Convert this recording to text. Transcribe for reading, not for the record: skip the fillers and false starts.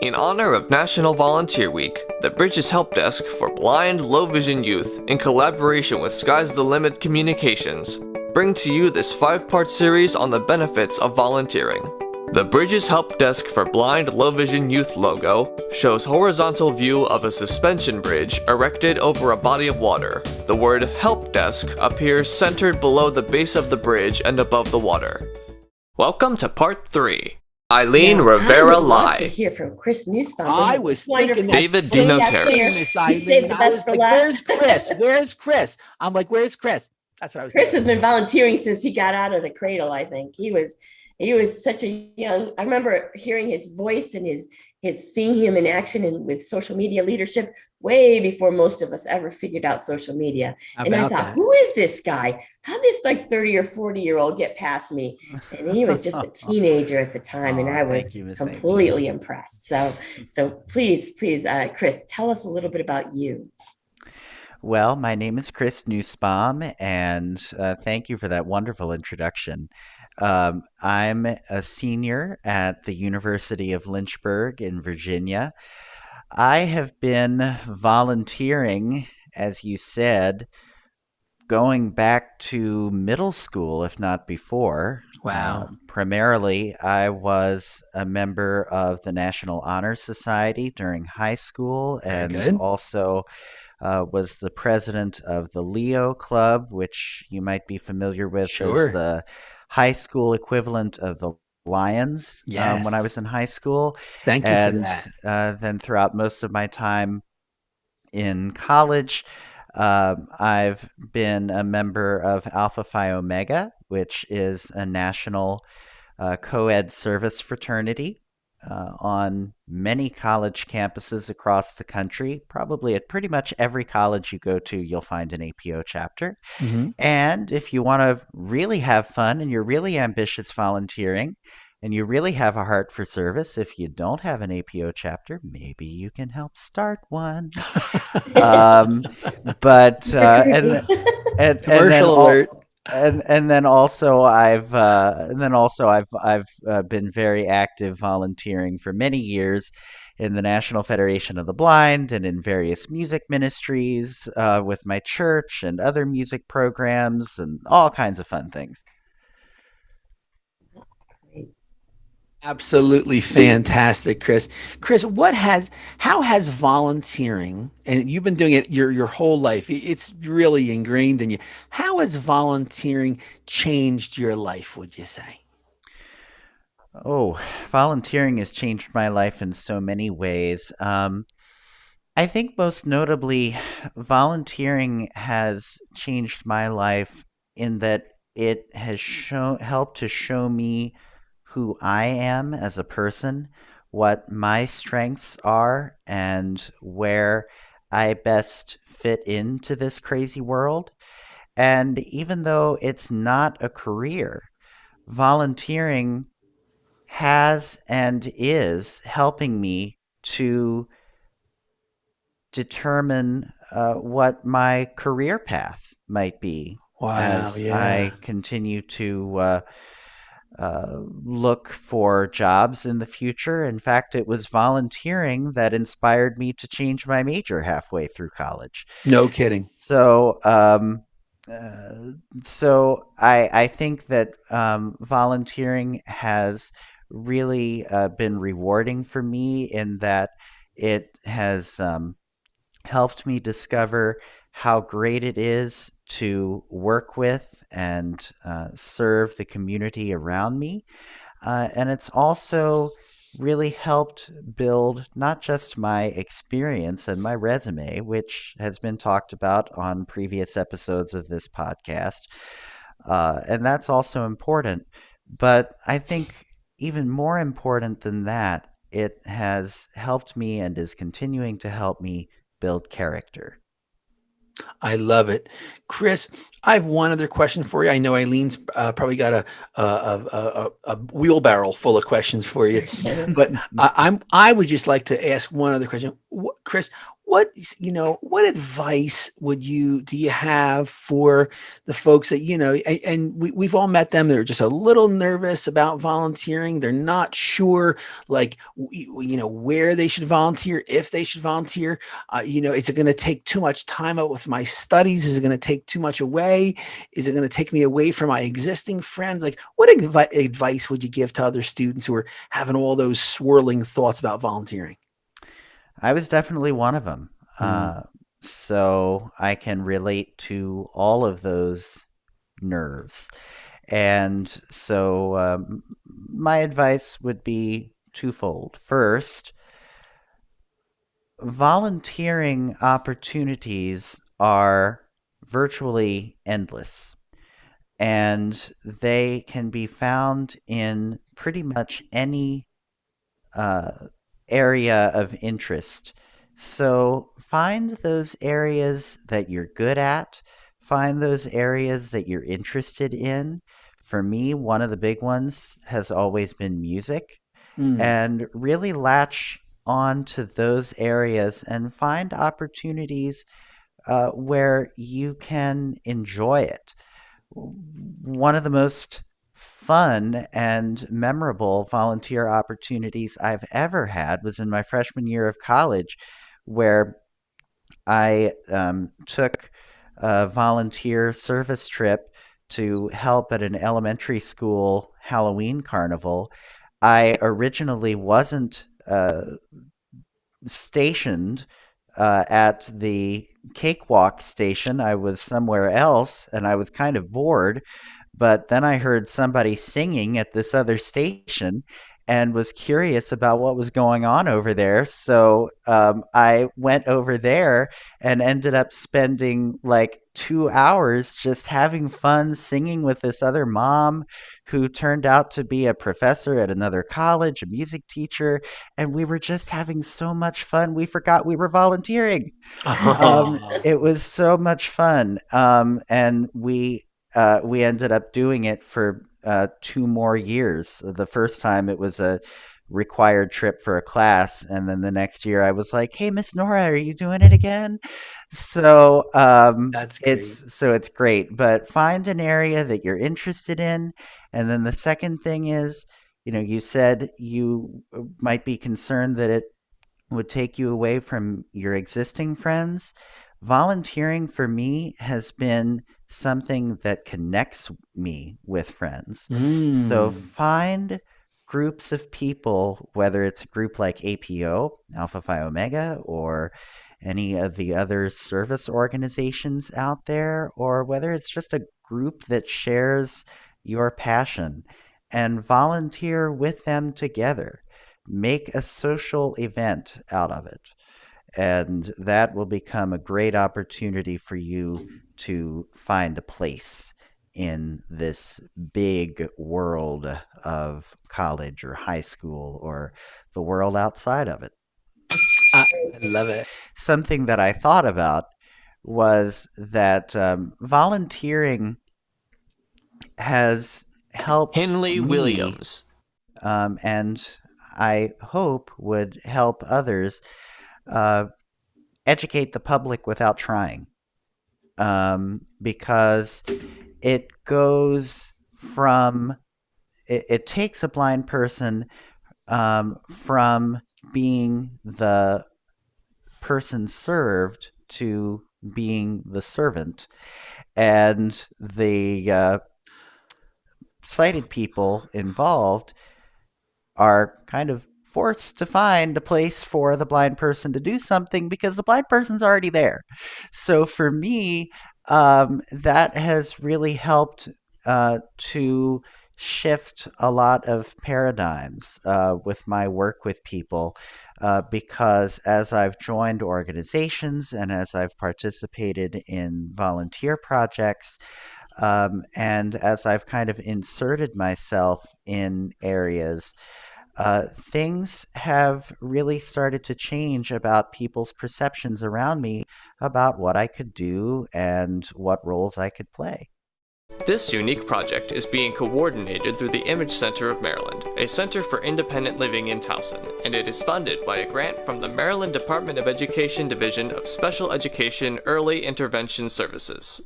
In honor of National Volunteer Week, the Bridges Helpdesk for blind, low-vision youth, in collaboration with Sky's the Limit Communications, bring to you this 5-part series on the benefits of volunteering. The Bridges Helpdesk for blind, low-vision youth logo shows horizontal view of a suspension bridge erected over a body of water. The word Helpdesk appears centered below the base of the bridge and above the water. Welcome to Part 3. Eileen, Rivera, I would love to Lie. hear from Chris Nusbaum. I was thinking that David same DeNotaris. thing, Miss You saved the Eileen. I best was for like, last. where's Chris? Where's Chris? I'm like, where's Chris? That's what I was Chris has thinking. been volunteering since he got out of the cradle. I think he was such a young. I remember hearing his voice and his seeing him in action and with social media leadership way before most of us ever figured out social media. And I About thought, that. who is this guy? How did this like 30 or 40-year-old get past me? And he was just a teenager at the time, and I was Thank you, Miss completely impressed. So please, Chris, tell us a little bit about you. Well, my name is Chris Nusbaum, and thank you for that wonderful introduction. I'm a senior at the University of Lynchburg in Virginia. I have been volunteering, as you said, going back to middle school, if not before. Wow. Primarily, I was a member of the National Honor Society during high school, and good. also was the president of the Leo Club, which you might be familiar with Sure. as the high school equivalent of the Lions when I Yes. was in high school. Thank you And for that. then throughout most of my time in college, I've been a member of Alpha Phi Omega, which is a national co-ed service fraternity on many college campuses across the country. Probably at pretty much every college you go to, you'll find an APO chapter. Mhm. And if you want to really have fun and you're really ambitious volunteering and you really have a heart for service, if you don't have an APO chapter, maybe you can help start one. But and then Commercial alert. and then also I've been very active volunteering for many years in the National Federation of the Blind and in various music ministries with my church and other music programs and all kinds of fun things. Absolutely fantastic, Chris. Chris, how has volunteering, and you've been doing it your whole life, it's really ingrained in you. How has volunteering changed your life, would you say? Oh, volunteering has changed my life in so many ways. I think most notably, volunteering has changed my life in that it has helped to show me who I am as a person, what my strengths are, and where I best fit into this crazy world. And even though it's not a career, volunteering has and is helping me to determine what my career path might be as I continue to look for jobs in the future. In fact, it was volunteering that inspired me to change my major halfway through college. No kidding. So, I think that volunteering has really been rewarding for me in that it has helped me discover how great it is to work with and serve the community around me. And it's also really helped build not just my experience and my resume, which has been talked about on previous episodes of this podcast. And that's also important. But I think even more important than that, it has helped me and is continuing to help me build character. I love it, Chris. I have one other question for you. I know Eileen's probably got a wheelbarrow full of questions for you, but I would just like to ask one other question, Chris. what advice do you have for the folks that, and we've all met them. They're just a little nervous about volunteering. They're not sure, like, where they should volunteer, if they should volunteer. Is it going to take too much time out with my studies? Is it going to take too much away? Is it going to take me away from my existing friends? Like, what advice would you give to other students who are having all those swirling thoughts about volunteering? I was definitely one of them. So I can relate to all of those nerves. And so my advice would be twofold. First, volunteering opportunities are virtually endless, and they can be found in pretty much any area of interest. So find those areas that you're good at, find those areas that you're interested in. For me, one of the big ones has always been music, and really latch on to those areas and find opportunities where you can enjoy it. One of the most fun and memorable volunteer opportunities I've ever had was in my freshman year of college, where I took a volunteer service trip to help at an elementary school Halloween carnival. I originally wasn't stationed at the cakewalk station. I was somewhere else, and I was kind of bored. But then I heard somebody singing at this other station and was curious about what was going on over there. So I went over there and ended up spending like 2 hours just having fun singing with this other mom who turned out to be a professor at another college, a music teacher. And we were just having so much fun. We forgot we were volunteering. It was so much fun. And we ended up doing it for 2 more years. The first time it was a required trip for a class, and then the next year I was like, "Hey, Miss Nora, are you doing it again?" So That's great. it's great. But find an area that you're interested in, and then the second thing is, you said you might be concerned that it would take you away from your existing friends. Volunteering for me has been something that connects me with friends. So find groups of people, whether it's a group like APO, Alpha Phi Omega, or any of the other service organizations out there, or whether it's just a group that shares your passion, and volunteer with them together. Make a social event out of it. And that will become a great opportunity for you to find a place in this big world of college or high school or the world outside of it. I love it. Something that I thought about was that volunteering has helped Henley me, Williams. and I hope would help others educate the public without trying, because it goes from it takes a blind person from being the person served to being the servant, and the sighted people involved are kind of forced to find a place for the blind person to do something because the blind person's already there. So for me, that has really helped to shift a lot of paradigms with my work with people, because as I've joined organizations and as I've participated in volunteer projects, and as I've kind of inserted myself in areas, things have really started to change about people's perceptions around me about what I could do and what roles I could play. This unique project is being coordinated through the Image Center of Maryland, a center for independent living in Towson, and it is funded by a grant from the Maryland Department of Education Division of Special Education Early Intervention Services.